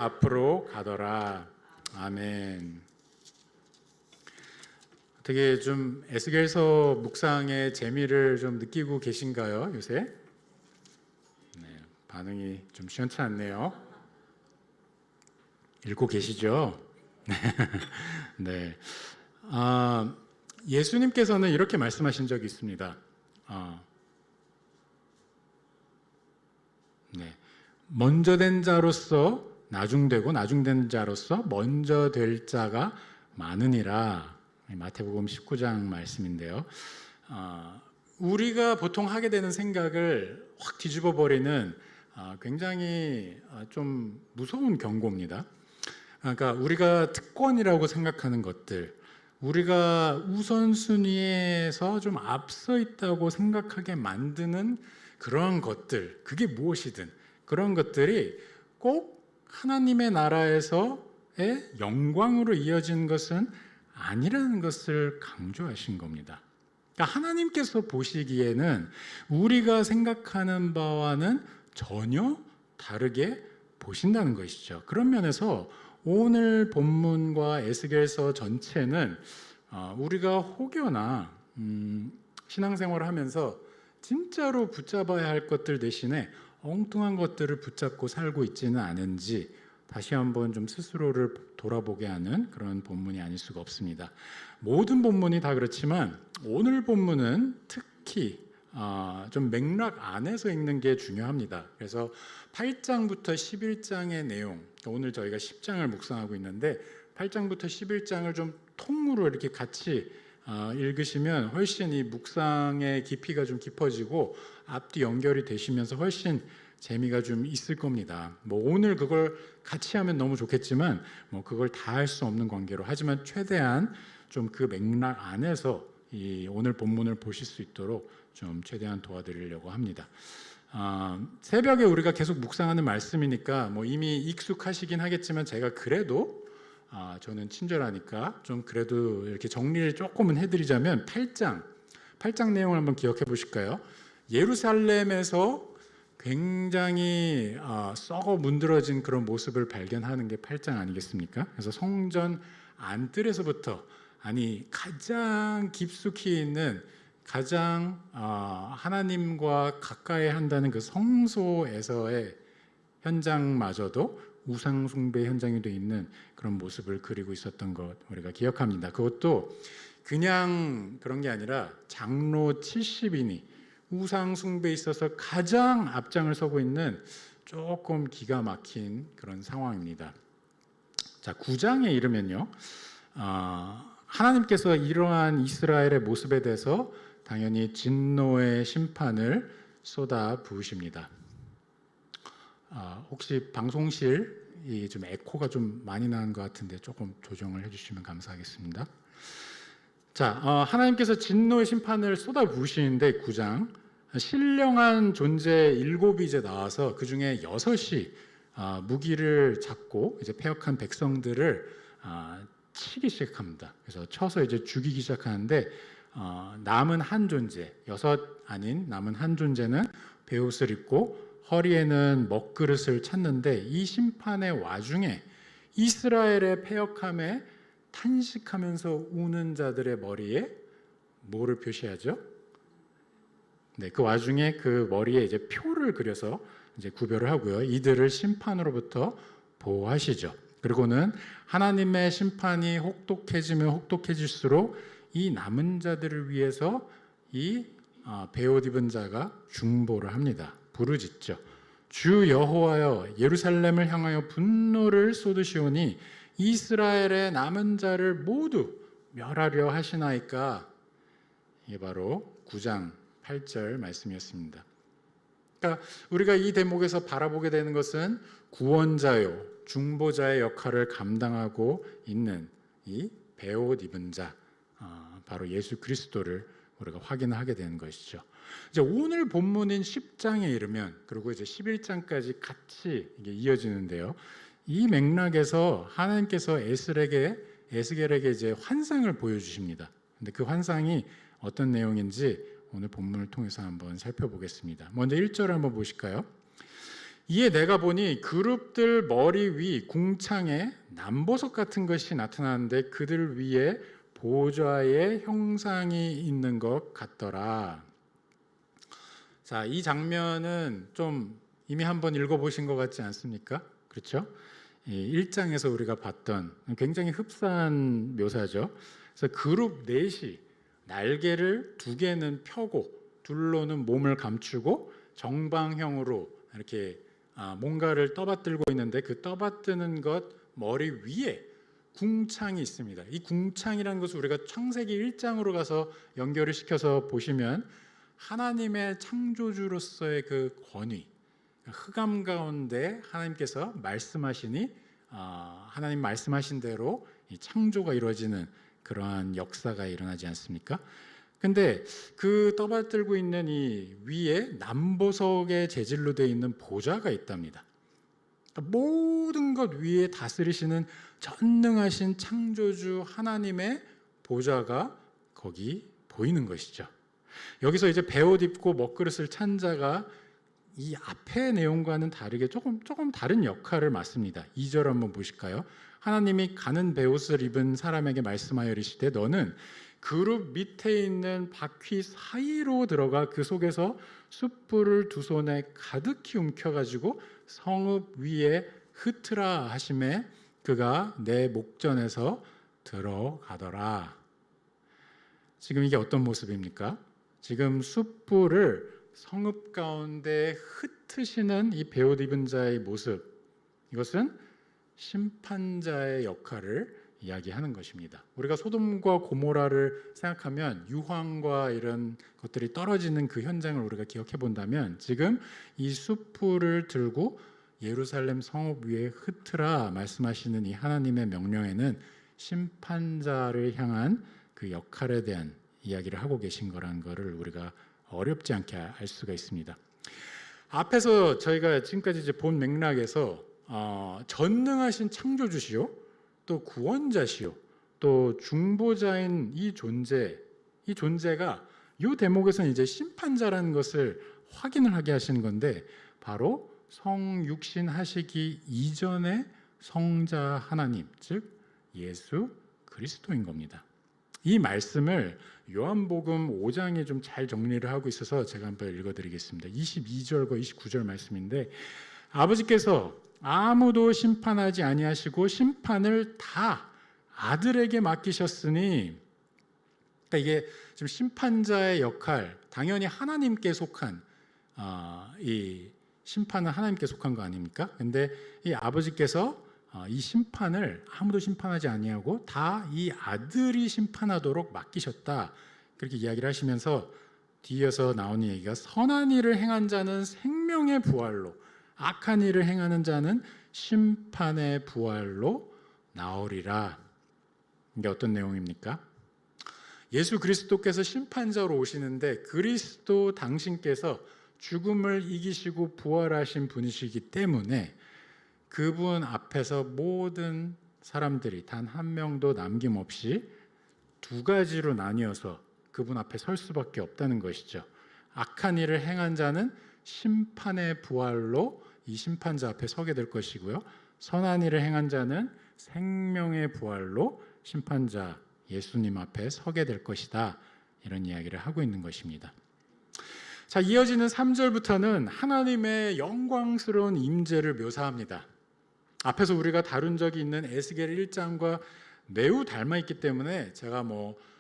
앞으로 가더라. 아멘. 어떻게 좀 에스겔서 묵상의 재미를 좀 느끼고 계신가요, 요새? 네, 반응이 좀 시원치 않네요. 읽고 계시죠? 네. 예수님께서는 이렇게 말씀하신 적이 있습니다. 네. 먼저 된 자로서 나중되고 나중된 자로서 먼저 될 자가 많으니라. 마태복음 19장 말씀인데요. 우리가 보통 하게 되는 생각을 확 뒤집어 버리는 굉장히 좀 무서운 경고입니다. 그러니까 우리가 특권이라고 생각하는 것들, 우리가 우선순위에서 좀 앞서 있다고 생각하게 만드는 그런 것들, 그게 무엇이든 그런 것들이 꼭 하나님의 나라에서의 영광으로 이어진 것은 아니라는 것을 강조하신 겁니다. 그러니까 하나님께서 보시기에는 우리가 생각하는 바와는 전혀 다르게 보신다는 것이죠. 그런 면에서 오늘 본문과 에스겔서 전체는 우리가 혹여나 신앙생활을 하면서 진짜로 붙잡아야 할 것들 대신에 엉뚱한 것들을 붙잡고 살고 있지는 않은지 다시 한번 좀 스스로를 돌아보게 하는 그런 본문이 아닐 수가 없습니다. 모든 본문이 다 그렇지만 오늘 본문은 특히 좀 맥락 안에서 읽는 게 중요합니다. 그래서 8장부터 11장의 내용, 오늘 저희가 10장을 묵상하고 있는데 8장부터 11장을 좀 통으로 이렇게 같이 읽으시면 훨씬 이 묵상의 깊이가 좀 깊어지고 앞뒤 연결이 되시면서 훨씬 재미가 좀 있을 겁니다. 오늘 그걸 같이 하면 너무 좋겠지만 그걸 다 할 수 없는 관계로, 하지만 최대한 좀 그 맥락 안에서 이 오늘 본문을 보실 수 있도록 좀 최대한 도와드리려고 합니다. 새벽에 우리가 계속 묵상하는 말씀이니까 이미 익숙하시긴 하겠지만 제가 그래도 저는 친절하니까 좀 그래도 이렇게 정리를 조금은 해드리자면 8장 내용을 한번 기억해 보실까요? 예루살렘에서 굉장히 썩어 문드러진 그런 모습을 발견하는 게 8장 아니겠습니까? 그래서 성전 안뜰에서부터 가장 깊숙이 있는 가장 하나님과 가까이 한다는 그 성소에서의 현장마저도 우상 숭배 현장이 되어 있는 그런 모습을 그리고 있었던 것 우리가 기억합니다. 그것도 그냥 그런 게 아니라 장로 70인이 우상 숭배에 있어서 가장 앞장을 서고 있는 조금 기가 막힌 그런 상황입니다. 자, 9장에 이르면요, 하나님께서 이러한 이스라엘의 모습에 대해서 당연히 진노의 심판을 쏟아 부으십니다. 혹시 방송실이 좀 에코가 좀 많이 나는 것 같은데 조금 조정을 해주시면 감사하겠습니다. 자, 하나님께서 진노의 심판을 쏟아 부으시는데 9장 신령한 존재 7이 이제 나와서 그 중에 6이 무기를 잡고 이제 패역한 백성들을 치기 시작합니다. 그래서 쳐서 이제 죽이기 시작하는데 남은 한 존재, 6 아닌 남은 한 존재는 베옷을 입고 허리에는 먹그릇을 찼는데 이 심판의 와중에 이스라엘의 패역함에 탄식하면서 우는 자들의 머리에 뭐를 표시하죠? 네, 그 와중에 그 머리에 이제 표를 그려서 이제 구별을 하고요. 이들을 심판으로부터 보호하시죠. 그리고는 하나님의 심판이 혹독해지면 혹독해질수록 이 남은 자들을 위해서 이 베옷 입은 자가 중보를 합니다. 부르짖죠. 주 여호와여, 예루살렘을 향하여 분노를 쏟으시오니 이스라엘의 남은 자를 모두 멸하려 하시나이까. 이게 바로 9장 8절 말씀이었습니다. 그러니까 우리가 이 대목에서 바라보게 되는 것은 구원자요, 중보자의 역할을 감당하고 있는 이 베옷 입은 자, 바로 예수 그리스도를 우리가 확인하게 되는 것이죠. 이제 오늘 본문인 10장에 이르면, 그리고 이제 11장까지 같이 이게 이어지는데요. 이 맥락에서 하나님께서 에스겔에게 이제 환상을 보여주십니다. 근데 그 환상이 어떤 내용인지 오늘 본문을 통해서 한번 살펴보겠습니다. 먼저 1절을 한번 보실까요? 이에 내가 보니 그룹들 머리 위 궁창에 남보석 같은 것이 나타나는데 그들 위에 보좌의 형상이 있는 것 같더라. 자, 이 장면은 좀 이미 한번 읽어보신 것 같지 않습니까? 그렇죠? 1장에서 우리가 봤던 굉장히 흡사한 묘사죠. 그래서 그룹 넷이 날개를 2개는 펴고 둘로는 몸을 감추고 정방형으로 이렇게 뭔가를 떠받들고 있는데 그 떠받드는 것 머리 위에 궁창이 있습니다. 이 궁창이라는 것을 우리가 창세기 1장으로 가서 연결을 시켜서 보시면 하나님의 창조주로서의 그 권위, 흑암 가운데 하나님께서 말씀하시니 하나님 말씀하신 대로 이 창조가 이루어지는 그러한 역사가 일어나지 않습니까? 근데 그 떠받들고 있는 이 위에 남보석의 재질로 되어 있는 보좌가 있답니다. 모든 것 위에 다스리시는 전능하신 창조주 하나님의 보좌가 거기 보이는 것이죠. 여기서 이제 베옷 입고 먹그릇을 찬 자가 이 앞의 내용과는 다르게 조금 다른 역할을 맡습니다. 2절 한번 보실까요? 하나님이 가는 베옷을 입은 사람에게 말씀하여 이르시되 너는 그룹 밑에 있는 바퀴 사이로 들어가 그 속에서 숯불을 2손에 가득히 움켜가지고 성읍 위에 흩으라 하심에 그가 내 목전에서 들어가더라. 지금 이게 어떤 모습입니까? 지금 숯불을 성읍 가운데 흩으시는 이 베옷 입은 자의 모습, 이것은 심판자의 역할을 이야기하는 것입니다. 우리가 소돔과 고모라를 생각하면 유황과 이런 것들이 떨어지는 그 현장을 우리가 기억해 본다면 지금 이 숯불을 들고 예루살렘 성읍 위에 흩으라 말씀하시는 이 하나님의 명령에는 심판자를 향한 그 역할에 대한 이야기를 하고 계신 거라는 것을 우리가 어렵지 않게 알 수가 있습니다. 앞에서 저희가 지금까지 이제 본 맥락에서 전능하신 창조주시요, 또 구원자시요, 또 중보자인 이 존재가 이 대목에서는 이제 심판자라는 것을 확인을 하게 하시는 건데 바로 성육신 하시기 이전의 성자 하나님, 즉 예수 그리스도인 겁니다. 이 말씀을 요한복음 5장에 좀 잘 정리를 하고 있어서 제가 한번 읽어드리겠습니다. 22절과 29절 말씀인데 아버지께서 아무도 심판하지 아니하시고 심판을 다 아들에게 맡기셨으니, 그러니까 이게 지금 심판자의 역할, 당연히 하나님께 속한 이 심판은 하나님께 속한 거 아닙니까? 근데 이 아버지께서 이 심판을 아무도 심판하지 아니하고 다 이 아들이 심판하도록 맡기셨다, 그렇게 이야기를 하시면서 뒤에서 나오는 얘기가 선한 일을 행한 자는 생명의 부활로, 악한 일을 행하는 자는 심판의 부활로 나오리라. 이게 어떤 내용입니까? 예수 그리스도께서 심판자로 오시는데 그리스도 당신께서 죽음을 이기시고 부활하신 분이시기 때문에 그분 앞에서 모든 사람들이 단 한 명도 남김없이 2가지로 나뉘어서 그분 앞에 설 수밖에 없다는 것이죠. 악한 일을 행한 자는 심판의 부활로 이 심판자 앞에 서게 될 것이고요. 선한 일을 행한 자는 생명의 부활로 심판자 예수님 앞에 서게 될 것이다. 이런 이야기를 하고 있는 것입니다. 자, 이어지는 3절부터는 하나님의 영광스러운 임재를 묘사합니다. 앞에서 우리가 다룬 적이 있는 에스겔 1장과 매우 닮아 있기 때문에 제가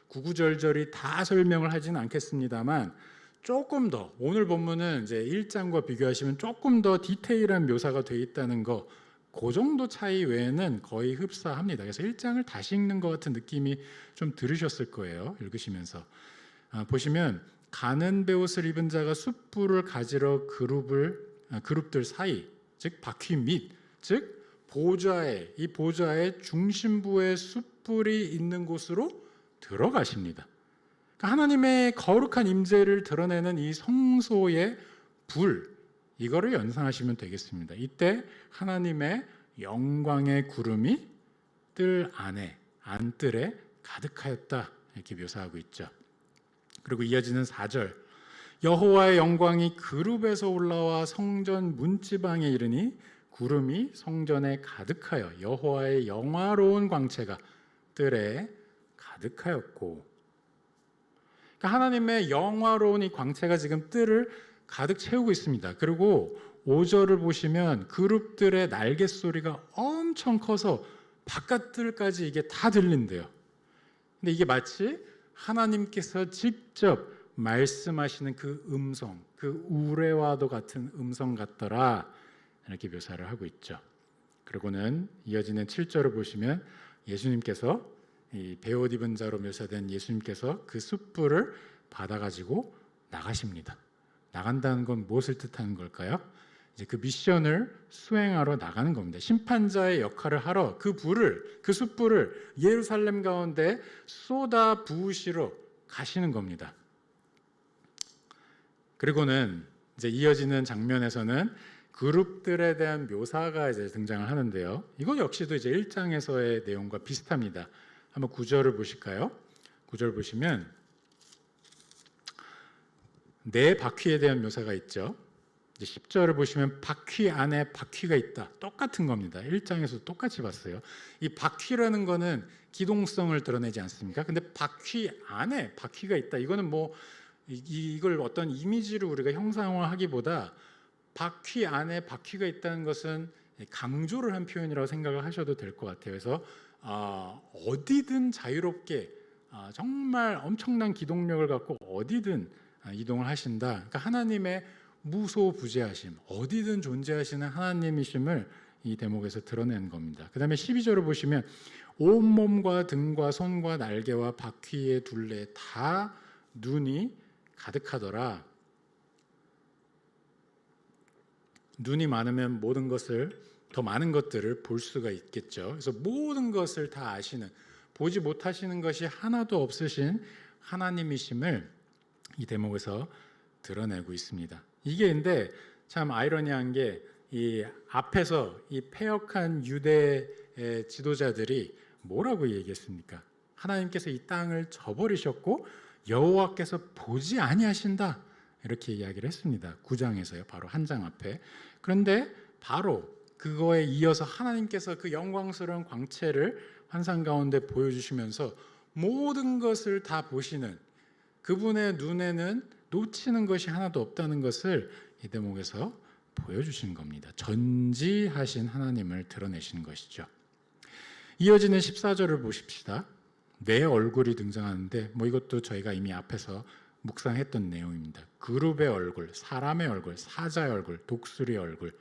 구구절절히 다 설명을 하지는 않겠습니다만 조금 더 오늘 본문은 이제 1장과 비교하시면 조금 더 디테일한 묘사가 되어 있다는 거, 그 정도 차이 외에는 거의 흡사합니다. 그래서 1장을 다시 읽는 것 같은 느낌이 좀 들으셨을 거예요. 읽으시면서 보시면 가는 베옷을 입은 자가 숯불을 가지러 그룹들 사이, 즉 바퀴 밑, 즉 이 보좌의 중심부에 숯불이 있는 곳으로 들어가십니다. 그러니까 하나님의 거룩한 임재를 드러내는 이 성소의 불, 이거를 연상하시면 되겠습니다. 이때 하나님의 영광의 구름이 뜰 안에, 안뜰에 가득하였다, 이렇게 묘사하고 있죠. 그리고 이어지는 4절, 여호와의 영광이 그룹에서 올라와 성전 문지방에 이르니 구름이 성전에 가득하여 여호와의 영화로운 광채가 뜰에 가득하였고. 그러니까 하나님의 영화로운 이 광채가 지금 뜰을 가득 채우고 있습니다. 그리고 5절을 보시면 그룹들의 날개 소리가 엄청 커서 바깥들까지 이게 다 들린대요. 근데 이게 마치 하나님께서 직접 말씀하시는 그 음성, 그 우레와도 같은 음성 같더라, 이렇게 묘사를 하고 있죠. 그리고는 이어지는 7절을 보시면 예수님께서 이 베옷 입은 자로 묘사된 예수님께서 그 숯불을 받아가지고 나가십니다. 나간다는 건 무엇을 뜻하는 걸까요? 이제 그 미션을 수행하러 나가는 겁니다. 심판자의 역할을 하러 그 숯불을 예루살렘 가운데 쏟아 부으시러 가시는 겁니다. 그리고는 이제 이어지는 장면에서는 그룹들에 대한 묘사가 이제 등장을 하는데요. 이거 역시도 이제 1장에서의 내용과 비슷합니다. 한번 9절을 보실까요? 9절 보시면 네 바퀴에 대한 묘사가 있죠. 이제 10절을 보시면 바퀴 안에 바퀴가 있다. 똑같은 겁니다. 1장에서도 똑같이 봤어요. 이 바퀴라는 거는 기동성을 드러내지 않습니까? 근데 바퀴 안에 바퀴가 있다. 이거는 뭐 이걸 어떤 이미지로 우리가 형상화하기보다 바퀴 안에 바퀴가 있다는 것은 강조를 한 표현이라고 생각을 하셔도 될 것 같아요. 그래서 어디든 자유롭게 정말 엄청난 기동력을 갖고 어디든 이동을 하신다. 그러니까 하나님의 무소부재하심, 어디든 존재하시는 하나님이심을 이 대목에서 드러낸 겁니다. 그 다음에 12절을 보시면 온몸과 등과 손과 날개와 바퀴의 둘레 다 눈이 가득하더라. 눈이 많으면 모든 것을, 더 많은 것들을 볼 수가 있겠죠. 그래서 모든 것을 다 아시는, 보지 못하시는 것이 하나도 없으신 하나님이심을 이 대목에서 드러내고 있습니다. 이게 근데 참 아이러니한 게 이 앞에서 이 패역한 유대의 지도자들이 뭐라고 얘기했습니까? 하나님께서 이 땅을 저버리셨고 여호와께서 보지 아니하신다, 이렇게 이야기를 했습니다. 9장에서요. 바로 한 장 앞에. 그런데 바로 그거에 이어서 하나님께서 그 영광스러운 광채를 환상 가운데 보여주시면서 모든 것을 다 보시는 그분의 눈에는 놓치는 것이 하나도 없다는 것을 이 대목에서 보여주신 겁니다. 전지하신 하나님을 드러내신 것이죠. 이어지는 14절을 보십시다. 내 얼굴이 등장하는데 뭐 이것도 저희가 이미 앞에서 묵상했던 내용입니다. 그룹의 얼굴, 사람의 얼굴, 사자의 얼굴, 독수리의 얼굴.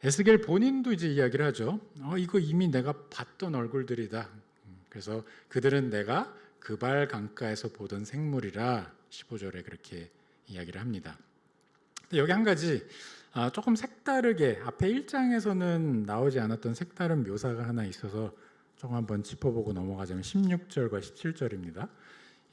에스겔 본인도 이제 이야기를 하죠. 이거 이미 내가 봤던 얼굴들이다. 그래서 그들은 내가 그발 강가에서 보던 생물이라 15절에 그렇게 이야기를 합니다. 여기 한 가지 조금 색다르게 앞에 1장에서는 나오지 않았던 색다른 묘사가 하나 있어서 조금 한번 짚어보고 넘어가자면 16절과 17절입니다.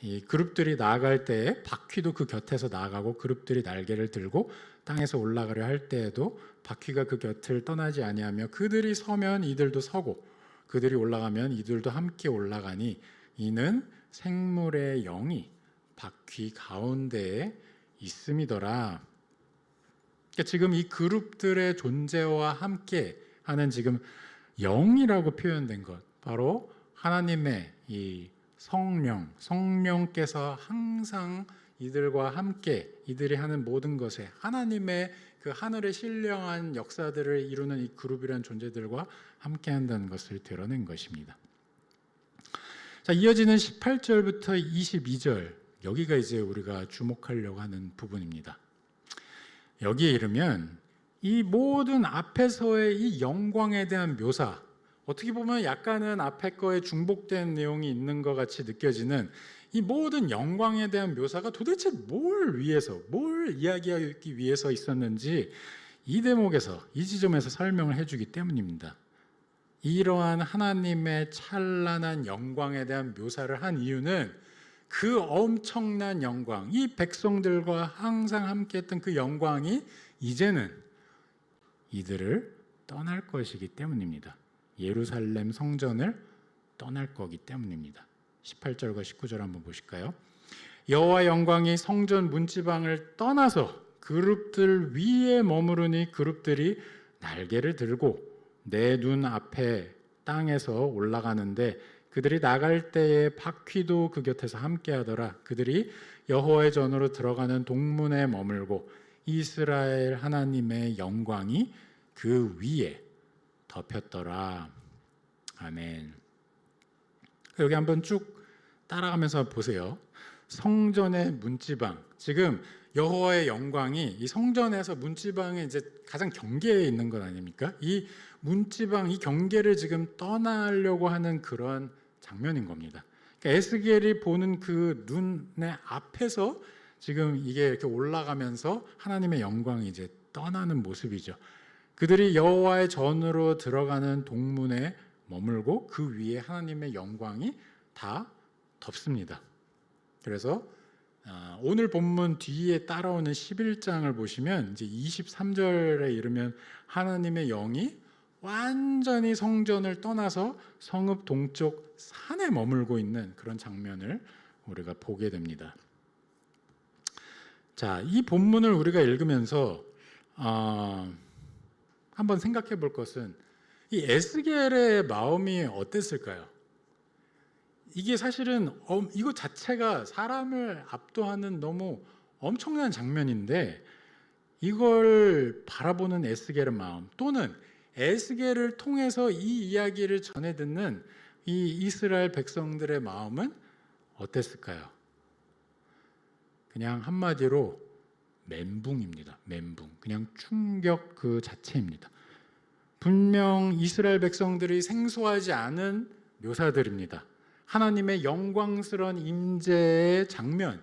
이 그룹들이 나아갈 때에 바퀴도 그 곁에서 나아가고 그룹들이 날개를 들고 땅에서 올라가려 할 때에도 바퀴가 그 곁을 떠나지 아니하며 그들이 서면 이들도 서고 그들이 올라가면 이들도 함께 올라가니 이는 생물의 영이 바퀴 가운데에 있음이더라. 그러니까 지금 이 그룹들의 존재와 함께 하는 지금 영이라고 표현된 것, 바로 하나님의 이 성령께서 항상 이들과 함께 이들이 하는 모든 것에 하나님의 그 하늘의 신령한 역사들을 이루는 이 그룹이라는 존재들과 함께 한다는 것을 드러낸 것입니다. 자, 이어지는 18절부터 22절, 여기가 이제 우리가 주목하려고 하는 부분입니다. 여기에 이르면 이 모든 앞에서의 이 영광에 대한 묘사, 어떻게 보면 약간은 앞에 거에 중복된 내용이 있는 것 같이 느껴지는 이 모든 영광에 대한 묘사가 도대체 뭘 이야기하기 위해서 있었는지 이 대목에서, 이 지점에서 설명을 해주기 때문입니다. 이러한 하나님의 찬란한 영광에 대한 묘사를 한 이유는 그 엄청난 영광, 이 백성들과 항상 함께했던 그 영광이 이제는 이들을 떠날 것이기 때문입니다. 예루살렘 성전을 떠날 거기 때문입니다. 18절과 19절 한번 보실까요? 여호와의 영광이 성전 문지방을 떠나서 그룹들 위에 머무르니 그룹들이 날개를 들고 내 눈 앞에 땅에서 올라가는데 그들이 나갈 때에 바퀴도 그 곁에서 함께하더라. 그들이 여호와의 전으로 들어가는 동문에 머물고 이스라엘 하나님의 영광이 그 위에 덮였더라. 아멘. 여기 한번 쭉 따라가면서 보세요. 성전의 문지방, 지금 여호와의 영광이 이 성전에서 문지방에 이제 가장 경계에 있는 것 아닙니까? 이 문지방, 이 경계를 지금 떠나려고 하는 그런 장면인 겁니다. 그러니까 에스겔이 보는 그 눈의 앞에서 지금 이게 이렇게 올라가면서 하나님의 영광이 이제 떠나는 모습이죠. 그들이 여호와의 전으로 들어가는 동문에 머물고 그 위에 하나님의 영광이 다 덮습니다. 그래서 오늘 본문 뒤에 따라오는 11장을 보시면 이제 23절에 이르면 하나님의 영이 완전히 성전을 떠나서 성읍 동쪽 산에 머물고 있는 그런 장면을 우리가 보게 됩니다. 자, 이 본문을 우리가 읽으면서 한번 생각해 볼 것은 이 에스겔의 마음이 어땠을까요? 이게 사실은 이거 자체가 사람을 압도하는 너무 엄청난 장면인데 이걸 바라보는 에스겔의 마음 또는 에스겔을 통해서 이 이야기를 전해 듣는 이 이스라엘 백성들의 마음은 어땠을까요? 그냥 한마디로 멘붕입니다. 멘붕. 그냥 충격 그 자체입니다. 분명 이스라엘 백성들이 생소하지 않은 묘사들입니다. 하나님의 영광스러운 임재의 장면,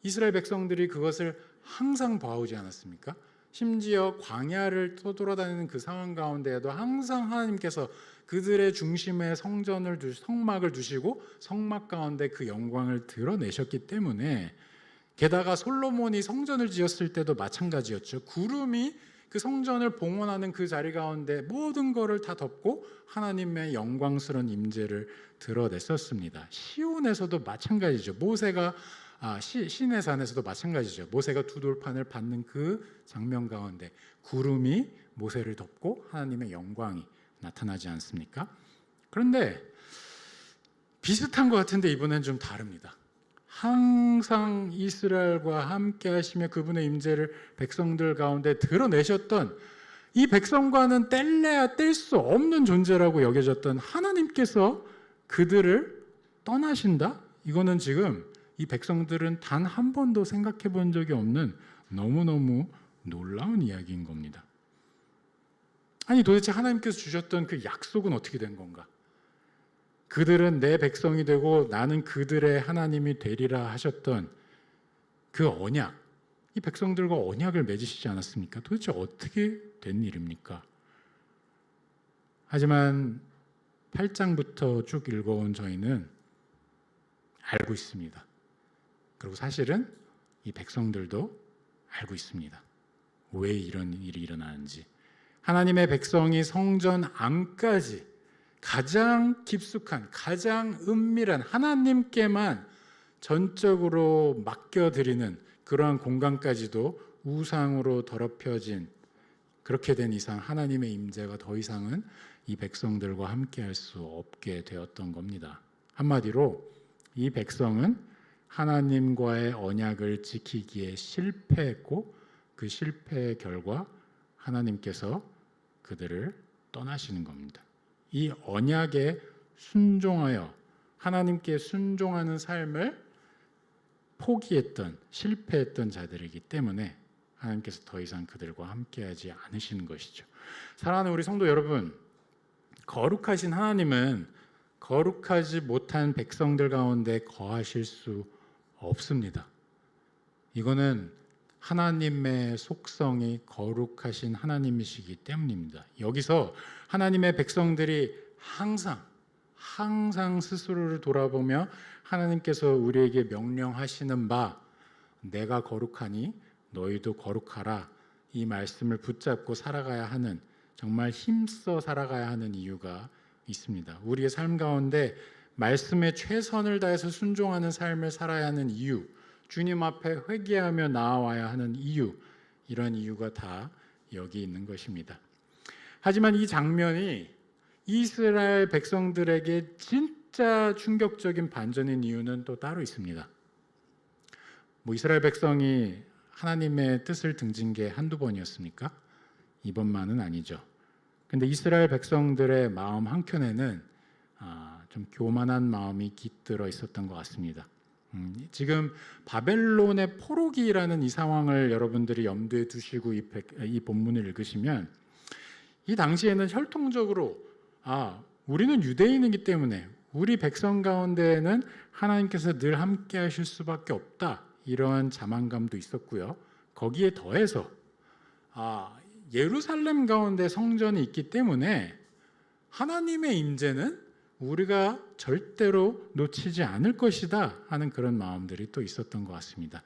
이스라엘 백성들이 그것을 항상 봐오지 않았습니까? 심지어 광야를 떠돌아다니는 그 상황 가운데에도 항상 하나님께서 그들의 중심에 성막을 두시고 성막 가운데 그 영광을 드러내셨기 때문에 게다가 솔로몬이 성전을 지었을 때도 마찬가지였죠. 구름이 그 성전을 봉헌하는 그 자리 가운데 모든 것을 다 덮고 하나님의 영광스러운 임재를 드러냈었습니다. 시온에서도 마찬가지죠. 모세가 시내 산에서도 마찬가지죠. 모세가 두 돌판을 받는 그 장면 가운데 구름이 모세를 덮고 하나님의 영광이 나타나지 않습니까? 그런데 비슷한 것 같은데 이번엔 좀 다릅니다. 항상 이스라엘과 함께 하시며 그분의 임재를 백성들 가운데 드러내셨던 이 백성과는 뗄래야 뗄 수 없는 존재라고 여겨졌던 하나님께서 그들을 떠나신다? 이거는 지금 이 백성들은 단 한 번도 생각해 본 적이 없는 너무너무 놀라운 이야기인 겁니다. 아니 도대체 하나님께서 주셨던 그 약속은 어떻게 된 건가? 그들은 내 백성이 되고 나는 그들의 하나님이 되리라 하셨던 그 언약, 이 백성들과 언약을 맺으시지 않았습니까? 도대체 어떻게 된 일입니까? 하지만 8장부터 쭉 읽어온 저희는 알고 있습니다. 그리고 사실은 이 백성들도 알고 있습니다. 왜 이런 일이 일어나는지. 하나님의 백성이 성전 안까지 가장 깊숙한, 가장 은밀한 하나님께만 전적으로 맡겨드리는 그러한 공간까지도 우상으로 더럽혀진, 그렇게 된 이상 하나님의 임재가 더 이상은 이 백성들과 함께할 수 없게 되었던 겁니다. 한마디로 이 백성은 하나님과의 언약을 지키기에 실패했고 그 실패의 결과 하나님께서 그들을 떠나시는 겁니다. 이 언약에 순종하여 하나님께 순종하는 삶을 포기했던, 실패했던 자들이기 때문에 하나님께서 더 이상 그들과 함께하지 않으시는 것이죠. 사랑하는 우리 성도 여러분, 거룩하신 하나님은 거룩하지 못한 백성들 가운데 거하실 수 없습니다. 이거는 하나님의 속성이 거룩하신 하나님이시기 때문입니다. 여기서 하나님의 백성들이 항상 스스로를 돌아보며 하나님께서 우리에게 명령하시는 바 내가 거룩하니 너희도 거룩하라, 이 말씀을 붙잡고 살아가야 하는, 정말 힘써 살아가야 하는 이유가 있습니다. 우리의 삶 가운데 말씀에 최선을 다해서 순종하는 삶을 살아야 하는 이유, 주님 앞에 회개하며 나아와야 하는 이유, 이런 이유가 다 여기 있는 것입니다. 하지만 이 장면이 이스라엘 백성들에게 진짜 충격적인 반전인 이유는 또 따로 있습니다. 이스라엘 백성이 하나님의 뜻을 등진 게 한두 번이었습니까? 이번만은 아니죠. 근데 이스라엘 백성들의 마음 한켠에는 좀 교만한 마음이 깃들어 있었던 것 같습니다. 지금 바벨론의 포로기라는 이 상황을 여러분들이 염두에 두시고 이 본문을 읽으시면 이 당시에는 혈통적으로 우리는 유대인이기 때문에 우리 백성 가운데에는 하나님께서 늘 함께 하실 수밖에 없다, 이러한 자만감도 있었고요. 거기에 더해서 예루살렘 가운데 성전이 있기 때문에 하나님의 임재는 우리가 절대로 놓치지 않을 것이다 하는 그런 마음들이 또 있었던 것 같습니다.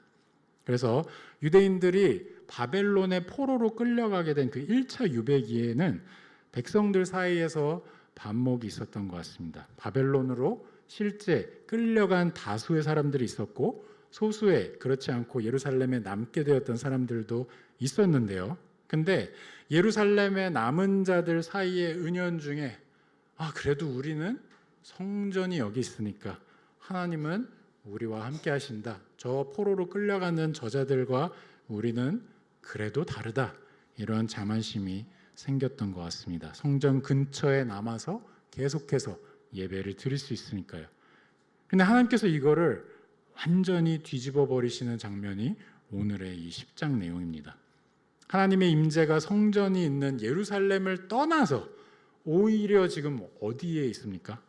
그래서 유대인들이 바벨론의 포로로 끌려가게 된 그 1차 유배기에는 백성들 사이에서 반목이 있었던 것 같습니다. 바벨론으로 실제 끌려간 다수의 사람들이 있었고 소수의 그렇지 않고 예루살렘에 남게 되었던 사람들도 있었는데요. 근데 예루살렘에 남은 자들 사이의 은연중에 그래도 우리는 성전이 여기 있으니까 하나님은 우리와 함께 하신다. 저 포로로 끌려가는 저자들과 우리는 그래도 다르다. 이런 자만심이 생겼던 것 같습니다. 성전 근처에 남아서 계속해서 예배를 드릴 수 있으니까요. 근데 하나님께서 이거를 완전히 뒤집어 버리시는 장면이 오늘의 이 10장 내용입니다. 하나님의 임재가 성전이 있는 예루살렘을 떠나서 오히려 지금 어디에 있습니까?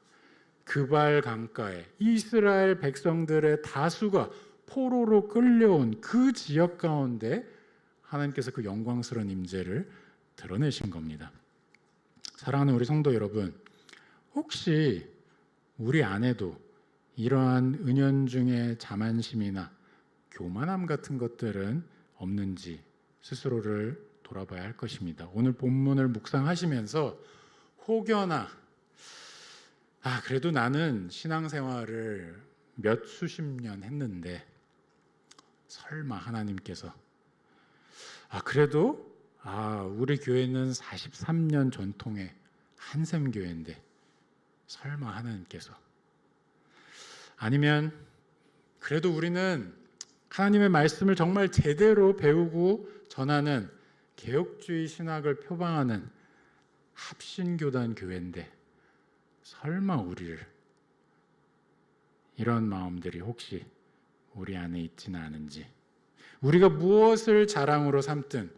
그발 강가에 이스라엘 백성들의 다수가 포로로 끌려온 그 지역 가운데 하나님께서 그 영광스러운 임재를 드러내신 겁니다. 사랑하는 우리 성도 여러분, 혹시 우리 안에도 이러한 은연중의 자만심이나 교만함 같은 것들은 없는지 스스로를 돌아봐야 할 것입니다. 오늘 본문을 묵상하시면서 혹여나 그래도 나는 신앙생활을 몇 수십 년 했는데 설마 하나님께서 그래도 우리 교회는 43년 전통의 한샘교회인데 설마 하나님께서, 아니면 그래도 우리는 하나님의 말씀을 정말 제대로 배우고 전하는 개혁주의 신학을 표방하는 합신교단 교회인데 설마 우리를, 이런 마음들이 혹시 우리 안에 있지는 않은지, 우리가 무엇을 자랑으로 삼든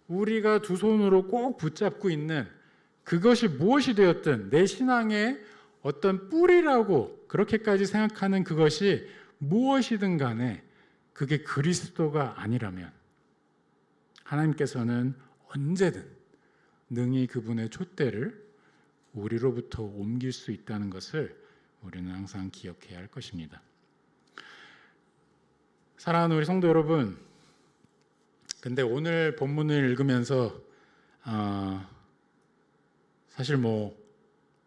우리가 두 손으로 꼭 붙잡고 있는 그것이 무엇이 되었든 내 신앙의 어떤 뿌리라고 그렇게까지 생각하는 그것이 무엇이든 간에 그게 그리스도가 아니라면 하나님께서는 언제든 능히 그분의 촛대를 우리로부터 옮길 수 있다는 것을 우리는 항상 기억해야 할 것입니다. 사랑하는 우리 성도 여러분, 근데 오늘 본문을 읽으면서 사실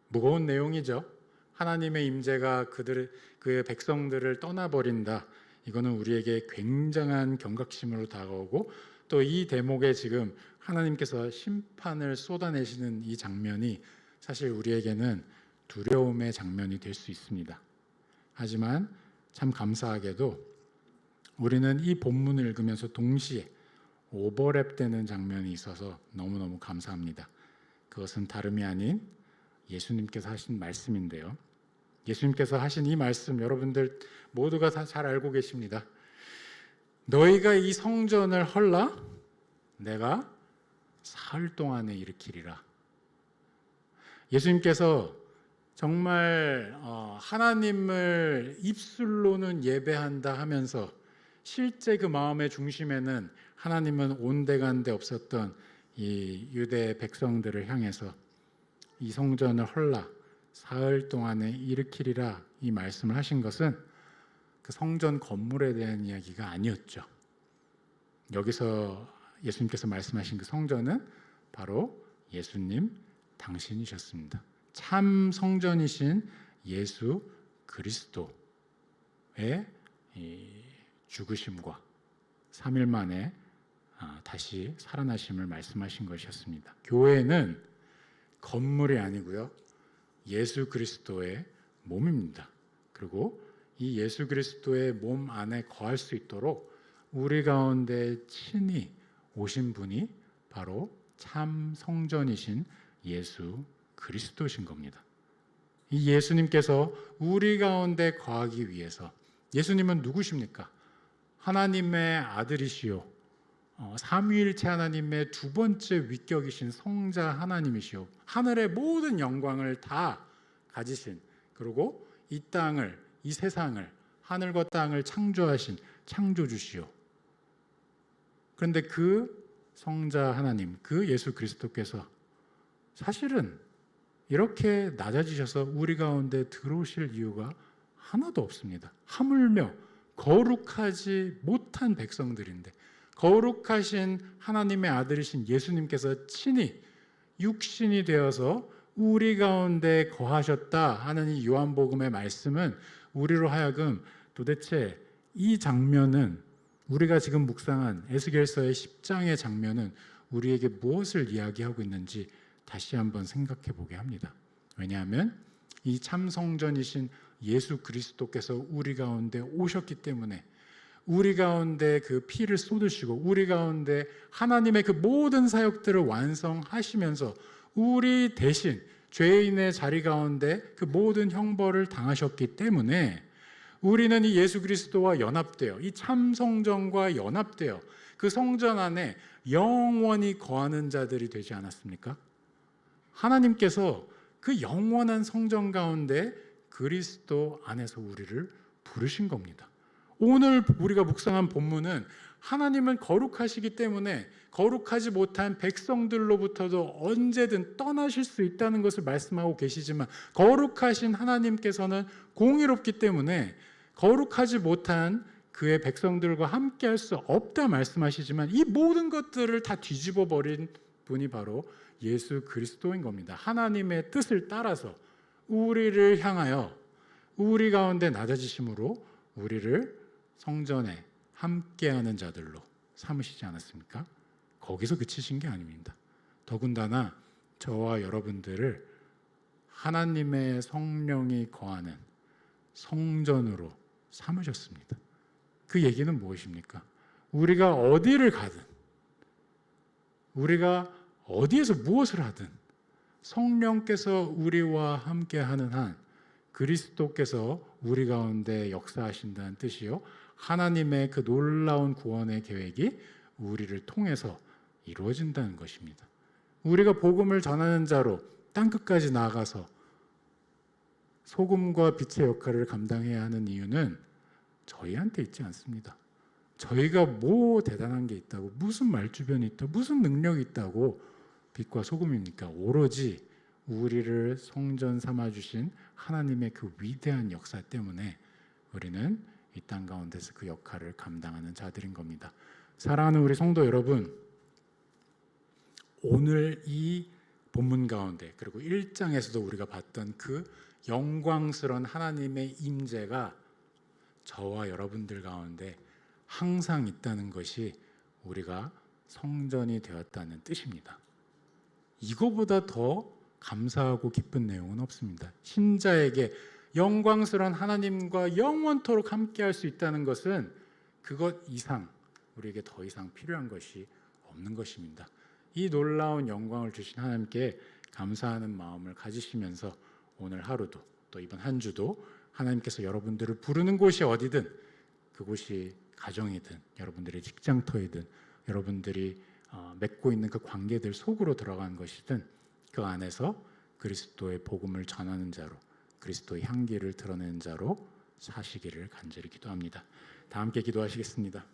무거운 내용이죠. 하나님의 임재가 그의 백성들을 떠나버린다. 이거는 우리에게 굉장한 경각심으로 다가오고 또 이 대목에 지금 하나님께서 심판을 쏟아내시는 이 장면이 사실 우리에게는 두려움의 장면이 될 수 있습니다. 하지만 참 감사하게도 우리는 이 본문을 읽으면서 동시에 오버랩되는 장면이 있어서 너무너무 감사합니다. 그것은 다름이 아닌 예수님께서 하신 말씀인데요. 예수님께서 하신 이 말씀 여러분들 모두가 다 잘 알고 계십니다. 너희가 이 성전을 헐라 내가 사흘 동안에 일으키리라. 예수님께서 정말 하나님을 입술로는 예배한다 하면서 실제 그 마음의 중심에는 하나님은 온데간데 없었던 이 유대 백성들을 향해서 이 성전을 헐라 사흘 동안에 일으키리라 이 말씀을 하신 것은 그 성전 건물에 대한 이야기가 아니었죠. 여기서 예수님께서 말씀하신 그 성전은 바로 예수님 당신이셨습니다. 참 성전이신 예수 그리스도의 죽으심과 3일 만에 다시 살아나심을 말씀하신 것이었습니다. 교회는 건물이 아니고요, 예수 그리스도의 몸입니다. 그리고 이 예수 그리스도의 몸 안에 거할 수 있도록 우리 가운데 친히 오신 분이 바로 참 성전이신 예수 그리스도신 겁니다. 이 예수님께서 우리 가운데 거하기 위해서, 예수님은 누구십니까? 하나님의 아들이시요, 삼위일체 하나님의 두 번째 위격이신 성자 하나님이시요, 하늘의 모든 영광을 다 가지신, 그리고 이 땅을, 이 세상을, 하늘과 땅을 창조하신 창조주시요. 그런데 그 성자 하나님, 그 예수 그리스도께서 사실은 이렇게 낮아지셔서 우리 가운데 들어오실 이유가 하나도 없습니다. 하물며 거룩하지 못한 백성들인데, 거룩하신 하나님의 아들이신 예수님께서 친히 육신이 되어서 우리 가운데 거하셨다 하는 이 요한복음의 말씀은 우리로 하여금 도대체 이 장면은, 우리가 지금 묵상한 에스겔서의 10장의 장면은 우리에게 무엇을 이야기하고 있는지 다시 한번 생각해 보게 합니다. 왜냐하면 이 참성전이신 예수 그리스도께서 우리 가운데 오셨기 때문에, 우리 가운데 그 피를 쏟으시고 우리 가운데 하나님의 그 모든 사역들을 완성하시면서 우리 대신 죄인의 자리 가운데 그 모든 형벌을 당하셨기 때문에 우리는 이 예수 그리스도와 연합되어, 이 참성전과 연합되어 그 성전 안에 영원히 거하는 자들이 되지 않았습니까? 하나님께서 그 영원한 성전 가운데 그리스도 안에서 우리를 부르신 겁니다. 오늘 우리가 묵상한 본문은 하나님은 거룩하시기 때문에 거룩하지 못한 백성들로부터도 언제든 떠나실 수 있다는 것을 말씀하고 계시지만, 거룩하신 하나님께서는 공의롭기 때문에 거룩하지 못한 그의 백성들과 함께 할 수 없다 말씀하시지만, 이 모든 것들을 다 뒤집어 버린 분이 바로 예수 그리스도인 겁니다. 하나님의 뜻을 따라서 우리를 향하여 우리 가운데 낮아지심으로 우리를 성전에 함께하는 자들로 삼으시지 않았습니까? 거기서 그치신 게 아닙니다. 더군다나 저와 여러분들을 하나님의 성령이 거하는 성전으로 삼으셨습니다. 그 얘기는 무엇입니까? 우리가 어디를 가든, 우리가 어디에서 무엇을 하든 성령께서 우리와 함께하는 한 그리스도께서 우리 가운데 역사하신다는 뜻이요, 하나님의 그 놀라운 구원의 계획이 우리를 통해서 이루어진다는 것입니다. 우리가 복음을 전하는 자로 땅끝까지 나아가서 소금과 빛의 역할을 감당해야 하는 이유는 저희한테 있지 않습니다. 저희가 뭐 대단한 게 있다고, 무슨 말주변이 있다고, 무슨 능력이 있다고 빛과 소금입니까? 오로지 우리를 성전 삼아주신 하나님의 그 위대한 역사 때문에 우리는 이 땅 가운데서 그 역할을 감당하는 자들인 겁니다. 사랑하는 우리 성도 여러분, 오늘 이 본문 가운데, 그리고 1장에서도 우리가 봤던 그 영광스러운 하나님의 임재가 저와 여러분들 가운데 항상 있다는 것이 우리가 성전이 되었다는 뜻입니다. 이거보다 더 감사하고 기쁜 내용은 없습니다. 신자에게 영광스러운 하나님과 영원토록 함께할 수 있다는 것은 그것 이상, 우리에게 더 이상 필요한 것이 없는 것입니다. 이 놀라운 영광을 주신 하나님께 감사하는 마음을 가지시면서 오늘 하루도, 또 이번 한 주도 하나님께서 여러분들을 부르는 곳이 어디든, 그곳이 가정이든 여러분들의 직장터이든 여러분들이 맺고 있는 그 관계들 속으로 들어간 것이든 그 안에서 그리스도의 복음을 전하는 자로, 그리스도의 향기를 드러내는 자로 사시기를 간절히 기도합니다. 다 함께 기도하시겠습니다.